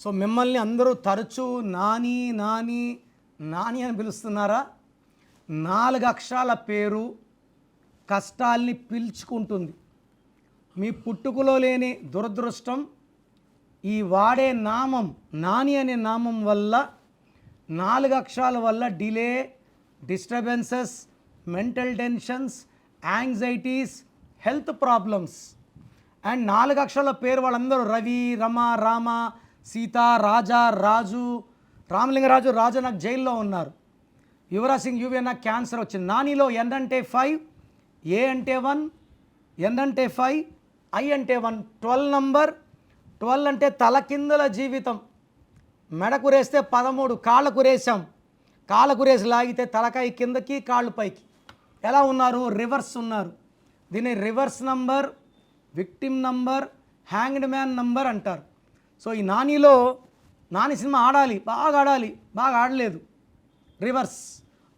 So మిమ్మల్ని అందరూ తరచూ నాని నాని నాని అని పిలుస్తున్నారా? 4 అక్షరాల పేరు కష్టాల్ని పిలుచుకుంటుంది. మీ పుట్టుకలో లేని దురదృష్టం ఈ వాడే నామం నాని అనే నామం వల్ల 4 అక్షరాల వల్ల delay, disturbances, mental tensions, anxieties, health problems. And 4 అక్షరాల పేరు వాళ్ళందరూ రవి, రమ, రామ, సీత, రాజా, రాజు, రామలింగరాజు. రాజు నాకు జైల్లో ఉన్నారు. యువరాజ్ సింగ్ యూవీ నాకు క్యాన్సర్ వచ్చింది. నానిలో ఎన్ అంటే 5, ఏ అంటే 1, ఎన్ అంటే 5, ఐ అంటే 1. 12 నంబర్. 12 అంటే తలకిందుల జీవితం. మెడకురేస్తే 13, కాళ్ళకురేసాం. కాళ్ళకురేసి లాగితే తలకాయ కిందకి, కాళ్ళు పైకి. ఎలా ఉన్నారు? రివర్స్ ఉన్నారు. దీన్ని reverse number, victim number, hanged man number అంటారు. సో ఈ నానిలో నాని సినిమా ఆడాలి, బాగా ఆడాలి, బాగా ఆడలేదు. రివర్స్.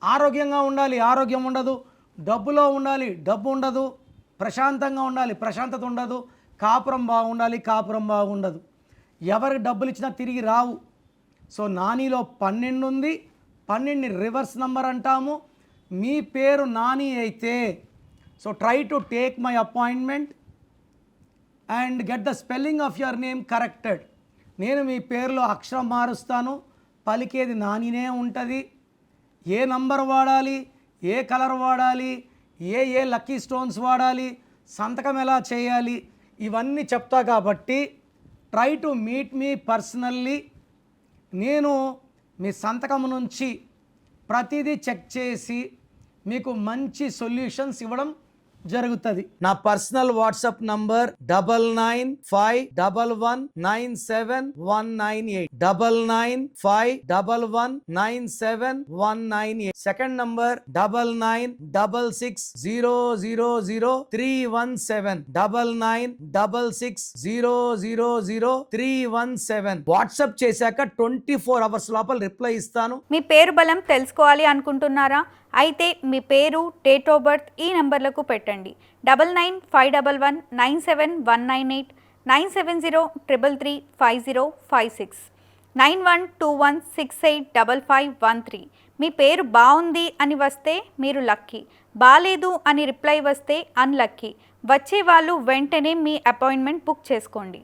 ఆరోగ్యంగా ఉండాలి, ఆరోగ్యం ఉండదు. డబ్బులో ఉండాలి, డబ్బు ఉండదు. ప్రశాంతంగా ఉండాలి, ప్రశాంతత ఉండదు. కాపురం బాగుండాలి, కాపురం బాగుండదు. ఎవరికి డబ్బులు ఇచ్చినా తిరిగి రావు. సో నానిలో 12 ఉంది. 12ని రివర్స్ నంబర్ అంటాము. మీ పేరు నాని అయితే so try to take my appointment and get the spelling of your name corrected. నేను మీ పేరులో అక్షరం మారుస్తాను, పలికేది నానినే ఉంటుంది. ఏ నంబర్ వాడాలి, ఏ కలర్ వాడాలి, ఏ లక్కీ స్టోన్స్ వాడాలి, సంతకం ఎలా చేయాలి, ఇవన్నీ చెప్తా. కాబట్టి try to meet me personally. నేను మీ సంతకం నుంచి ప్రతిదీ చెక్ చేసి మీకు మంచి సొల్యూషన్స్ ఇవ్వడం జరుగుతుంది. నా personal WhatsApp number 9951197198 9951197198. Second number 9966000317 9966000317. WhatsApp చేశాక 24 అవర్స్ లోపల రిప్లై ఇస్తాను. మీ పేరు బలం తెలుసుకోవాలి అనుకుంటున్నారా? అయితే మీ పేరు, డేట్ ఆఫ్ బర్త్ ఈ నెంబర్లకు పెట్టండి. 9951197198, 9703335056, 9121685513. మీ పేరు బాగుంది అని వస్తే మీరు లక్కీ, బాలేదు అని రిప్లై వస్తే అన్లక్కీ. వచ్చే వాళ్ళు వెంటనే మీ అపాయింట్మెంట్ బుక్ చేసుకోండి.